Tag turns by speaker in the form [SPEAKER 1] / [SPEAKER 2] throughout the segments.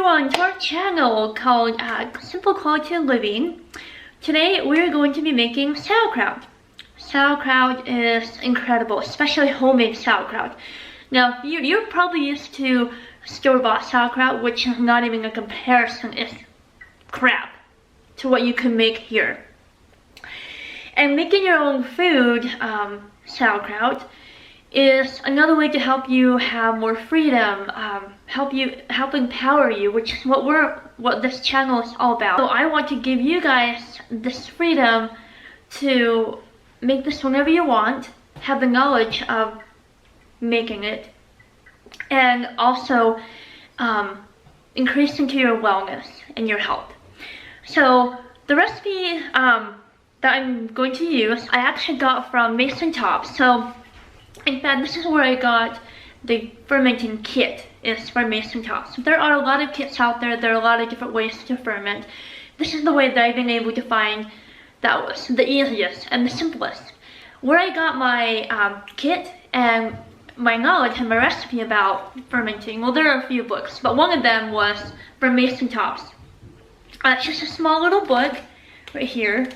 [SPEAKER 1] everyone to our channel called Simple Quality of Living. Today we're going to be making sauerkraut. Sauerkraut is incredible, especially homemade sauerkraut. Now you're probably used to store-bought sauerkraut, which is not even a comparison. It's crap to what you can make here. And making your own food, sauerkraut, is another way to help you have more freedom, help empower you, which is what this channel is all about. So I want to give you guys this freedom to make this whenever you want, have the knowledge of making it, and also increase into your wellness and your health. So the recipe that I'm going to use, I actually got from Masontops. So in fact, this is where I got the fermenting kit, is from Masontops. So there are a lot of kits out there. There are a lot of different ways to ferment. This is the way that I've been able to find that was the easiest and the simplest. Where I got my kit and my knowledge and my recipe about fermenting, well, there are a few books, but one of them was from Masontops. It's just a small little book right here,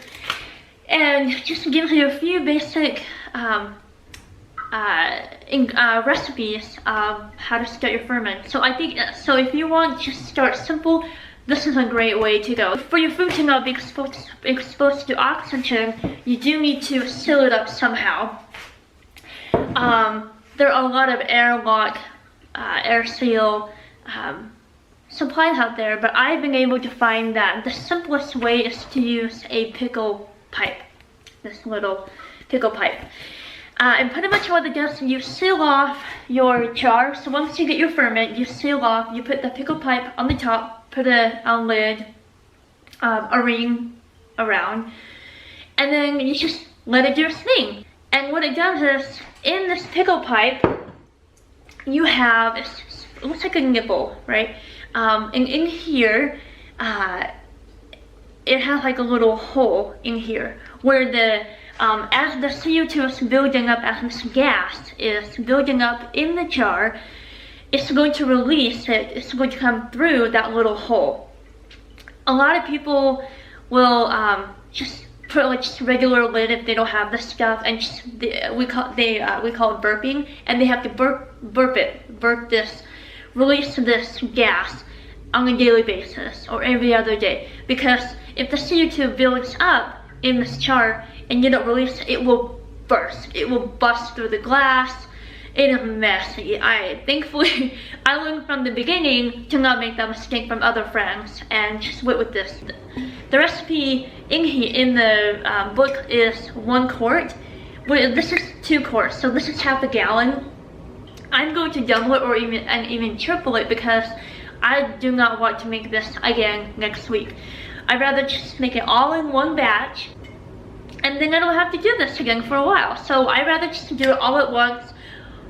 [SPEAKER 1] and just gives you a few basic recipes of how to start your ferment. So I think, so if you want to start simple, this is a great way to go. For your food to not be exposed to oxygen, you do need to seal it up somehow. There are a lot of airlock, air seal supplies out there, but I've been able to find that the simplest way is to use a pickle pipe, this little pickle pipe. And pretty much what it does, you seal off your jar. So once you get your ferment, you seal off, you put the pickle pipe on the top, put a lid, a ring around, and then you just let it do its thing. And what it does is, in this pickle pipe, you have, it looks like a nipple, right? And in here, it has like a little hole in here where the as the CO2 is building up, as this gas is building up in the jar, it's going to release it. It's going to come through that little hole. A lot of people will just put like just a regular lid if they don't have this stuff, and just we call it burping, and they have to burp this, release this gas on a daily basis or every other day, because if the CO2 builds up in this jar and you don't release it, it will burst. It will bust through the glass. It is messy. Thankfully, I learned from the beginning to not make that mistake from other friends and just went with this. The recipe in the book is 1 quart. But this is 2 quarts, so this is half a gallon. I'm going to double it or even triple it because I do not want to make this again next week. I'd rather just make it all in one batch, and then I don't have to do this again for a while. So I'd rather just do it all at once.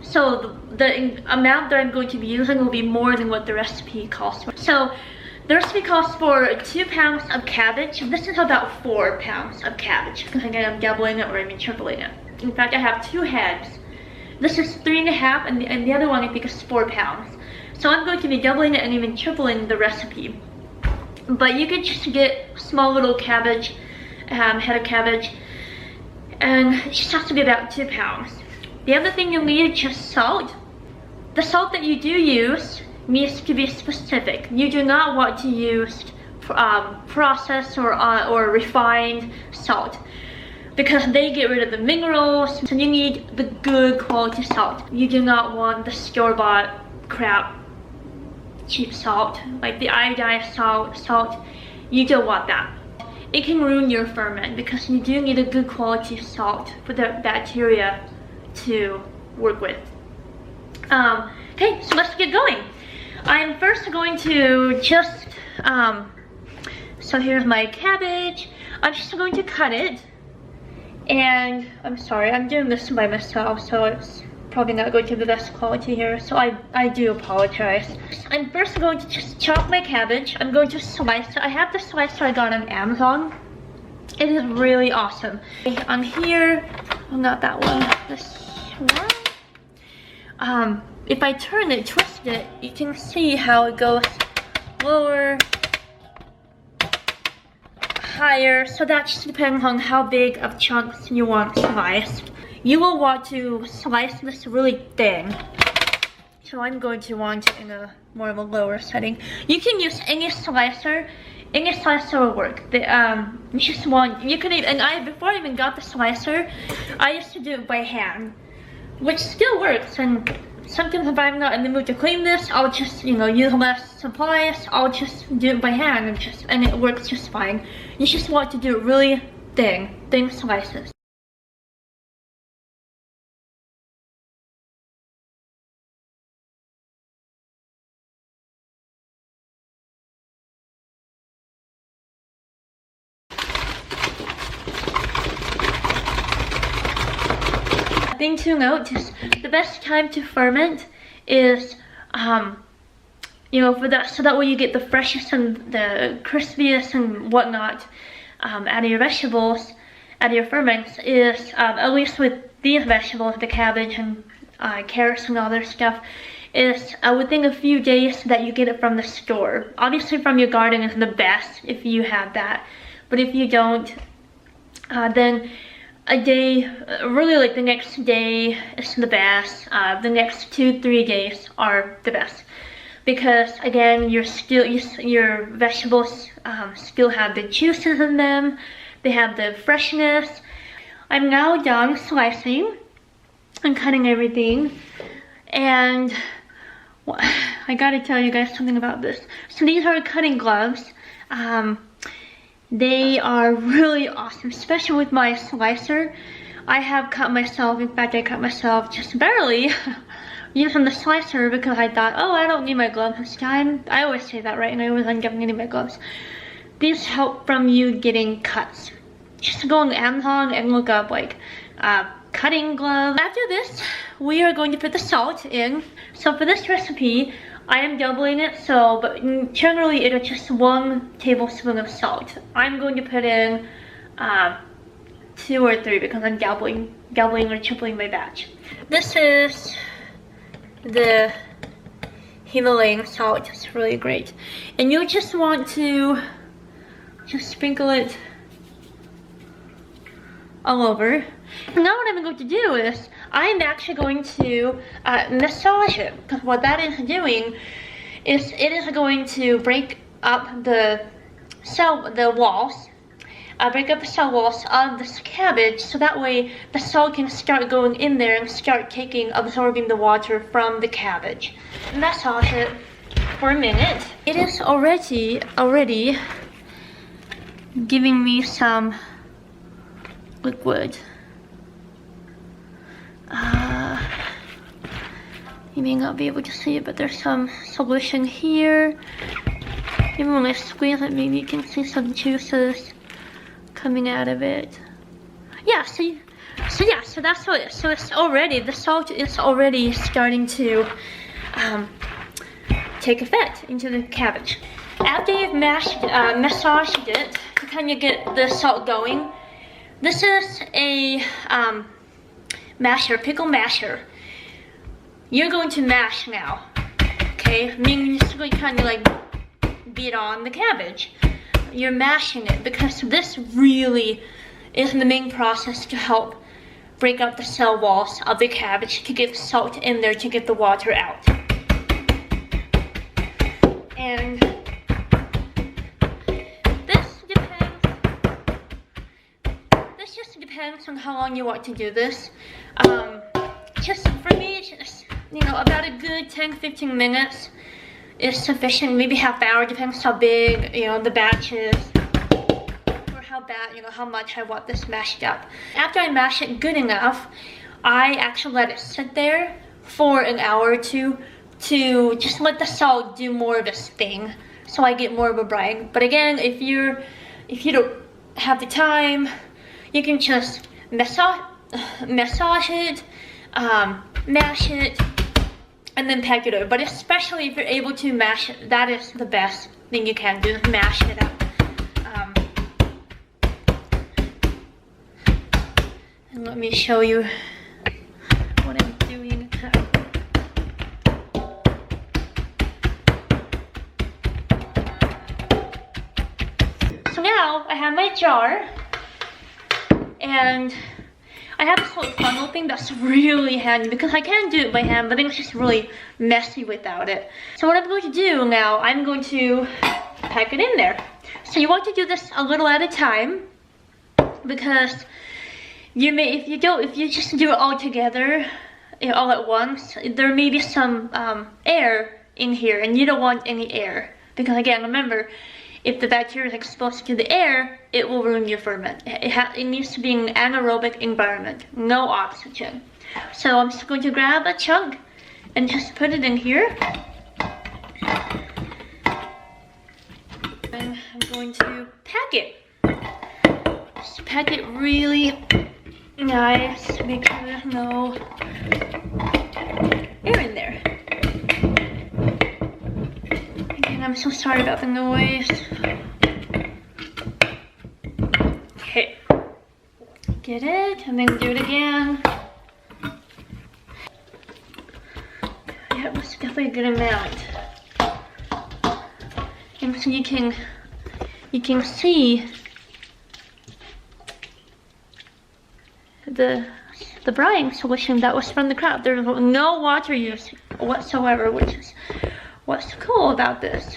[SPEAKER 1] So the amount that I'm going to be using will be more than what the recipe calls for. So the recipe calls for 2 pounds of cabbage. This is about 4 pounds of cabbage, because again, I'm doubling it or even tripling it. In fact, I have 2 heads. This is 3.5, and the other one I think is 4 pounds. So I'm going to be doubling it and even tripling the recipe. But you could just get small little cabbage, head of cabbage, and it just has to be about 2 pounds. The other thing you'll need is just salt. The salt that you do use needs to be specific. You do not want to use processed or refined salt, because they get rid of the minerals. So you need the good quality salt. You do not want the store-bought crap, cheap salt, like the iodized salt. You don't want that. It can ruin your ferment, because you do need a good quality salt for the bacteria to work with. Okay, so let's get going. I'm first going to just, so here's my cabbage. I'm just going to cut it, and I'm sorry, I'm doing this by myself, so it's probably not going to be the best quality here, so I do apologize. I'm first going to just chop my cabbage. I'm going to slice it. I have the slicer I got on Amazon. It is really awesome. On here, well, not that one, this one. If I turn it, twist it, you can see how it goes lower, higher. So that just depends on how big of chunks you want sliced. You will want to slice this really thin. So I'm going to want it in a more of a lower setting. You can use any slicer. Any slicer will work. You just want, you can even, and before I even got the slicer, I used to do it by hand, which still works. And sometimes if I'm not in the mood to clean this, I'll just, you know, use less supplies. I'll just do it by hand and it works just fine. You just want to do it really thin slices. Thing to note is the best time to ferment is, you know, so that way you get the freshest and the crispiest and whatnot out of your vegetables, out of your ferments, is at least with these vegetables, the cabbage and carrots and all their stuff, is within a few days that you get it from the store. Obviously from your garden is the best if you have that, but if you don't, then a day, really like the next day is the best. The next 2-3 days are the best, because again, your vegetables still have the juices in them. They have the freshness. I'm now done slicing and cutting everything, and I gotta tell you guys something about this. So these are cutting gloves. They are really awesome, especially with my slicer. I have cut myself, in fact I cut myself just barely using the slicer because I thought, oh, I don't need my gloves this time. I always say that, right? And I always end up needing my gloves. These help from you getting cuts. Just go on Amazon and look up like cutting gloves. After this, we are going to put the salt in. So for this recipe, I am doubling it, but generally it's just 1 tablespoon of salt. I'm going to put in 2 or 3 because I'm doubling or tripling my batch. This is the Himalayan salt. It's really great. And you just want to just sprinkle it all over. Now what I'm going to do is I'm actually going to massage it, because what that is doing is it is going to break up the cell walls of this cabbage, so that way the salt can start going in there and start absorbing the water from the cabbage. Massage it for a minute. It is already giving me some liquid. You may not be able to see it, but there's some solution here. Even when I squeeze it, maybe you can see some juices coming out of it. Yeah, so that's what. So it's already, the salt is already starting to take effect into the cabbage. After you've massaged it to kind of get the salt going, this is a pickle masher. You're going to mash now, okay? Meaning you're just going to kind of like beat on the cabbage. You're mashing it because this really is the main process to help break up the cell walls of the cabbage, to get salt in there, to get the water out. And this just depends on how long you want to do this. Just for me, just, you know, about a good 10-15 minutes is sufficient. Maybe half hour, depends how big, you know, the batch is, or how much I want this mashed up. After I mash it good enough, I actually let it sit there for an hour or two to just let the salt do more of its thing, so I get more of a brine. But again, if you don't have the time, you can just massage it, mash it, and then pack it over. But especially if you're able to mash it, that is the best thing you can do, is mash it up. And let me show you what I'm doing. now I have my jar, and I have this little funnel thing that's really handy because I can do it by hand, but it's just really messy without it. So what I'm going to do now, I'm going to pack it in there. So you want to do this a little at a time, because you may, if you just do it all together, all at once, there may be some air in here, and you don't want any air, because again, remember, if the bacteria is exposed to the air, it will ruin your ferment. It needs to be an anaerobic environment, no oxygen. So I'm just going to grab a chunk and just put it in here. And I'm going to pack it. Just pack it really nice, make sure there's no air in there. Again, I'm so sorry about the noise. Okay, get it, and then do it again. Yeah, it was definitely a good amount. And so you can see the brine solution that was from the kraut. There's no water use whatsoever, which is what's cool about this.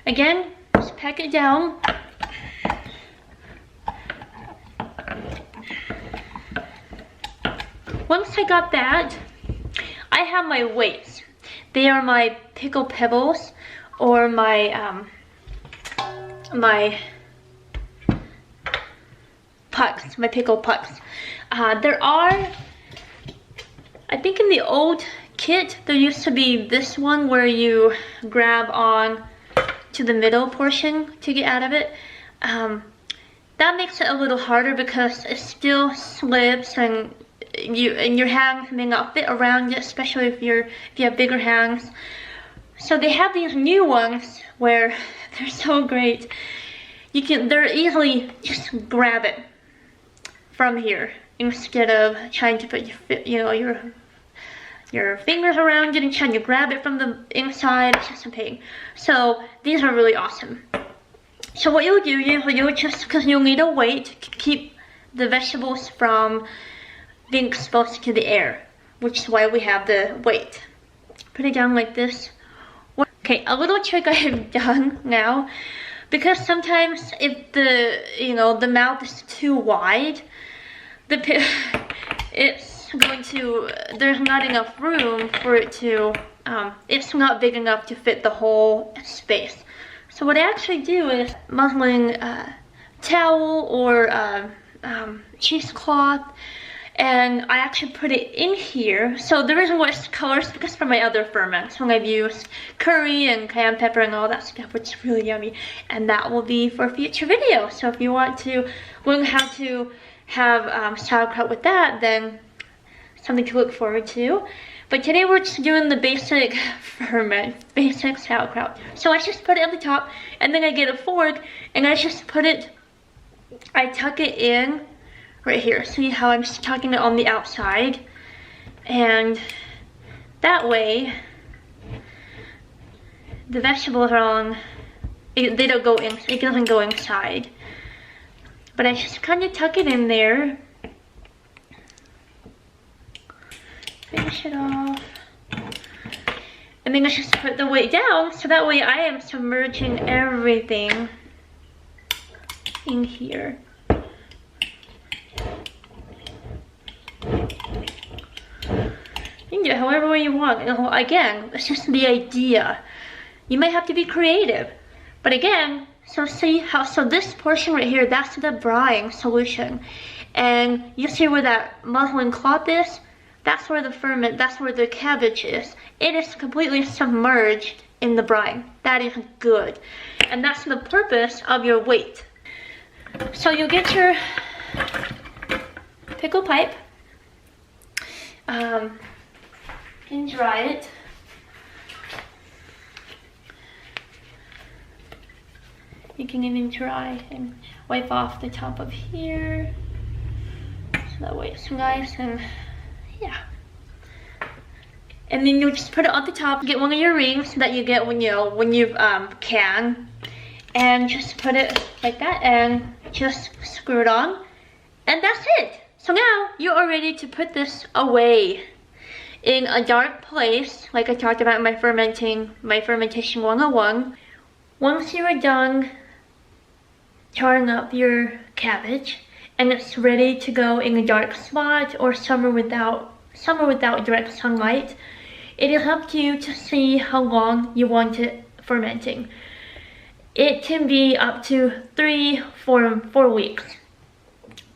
[SPEAKER 1] Again, just pack it down. Once I got that, I have my weights. They are my pickle pebbles, or my my pucks, my pickle pucks. There are, I think in the old kit, there used to be this one where you grab on to the middle portion to get out of it. That makes it a little harder because it still slips, and your hands may not fit around it, especially if you have bigger hands. So they have these new ones where they're so great. They're easily just grab it from here instead of trying to put your fingers around it and trying to grab it from the inside. It's just a pain. So these are really awesome. So what you'll do, you'll just, because you'll need a weight to keep the vegetables from being exposed to the air, which is why we have the weight. Put it down like this. Okay, a little trick I have done now, because sometimes if the mouth is too wide, there's not enough room for it to, it's not big enough to fit the whole space. So what I actually do is muslin towel or cheesecloth, and I actually put it in here. So the reason why it's colors is because for my other ferments, when I've used curry and cayenne pepper and all that stuff, which is really yummy, and that will be for future videos. So if you want to learn how to have sauerkraut with that, then something to look forward to. But today we're just doing the basic basic sauerkraut. So I just put it on the top, and then I get a fork, and I just I tuck it in right here. See how I'm just tucking it on the outside, and that way the vegetables are they don't go in, it doesn't go inside. But I just kind of tuck it in there. Finish it off. And then I just put the weight down, so that way I am submerging everything in here. You can do it however way you want. Again, it's just the idea. You might have to be creative. But again, so this portion right here, that's the brine solution. And you see where that muslin cloth is? That's where that's where the cabbage is. It is completely submerged in the brine. That is good. And that's the purpose of your weight. So you'll get your pickle pipe, and dry it. You can even dry and wipe off the top of here, so that way it's nice and yeah. And then you'll just put it on the top. Get one of your rings that you get when you can, and just put it like that and just screw it on, and that's it. So now you are ready to put this away in a dark place, like I talked about in my fermentation 101. Once you are done charring up your cabbage and it's ready to go in a dark spot or somewhere without direct sunlight, it is up to you to see how long you want it fermenting. It can be up to 4 weeks.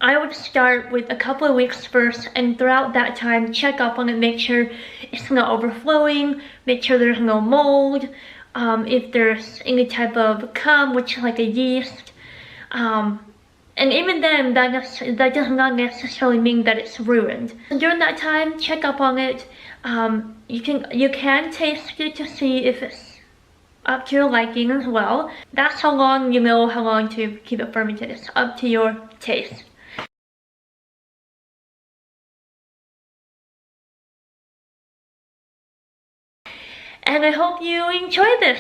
[SPEAKER 1] I would start with a couple of weeks first, and throughout that time, check up on it, make sure it's not overflowing, make sure there's no mold, if there's any type of cum, which is like a yeast. And even then, that does not necessarily mean that it's ruined. During that time, check up on it. You can taste it to see if it's up to your liking as well. That's how long you know how long to keep it fermented. It's up to your taste. And I hope you enjoy this.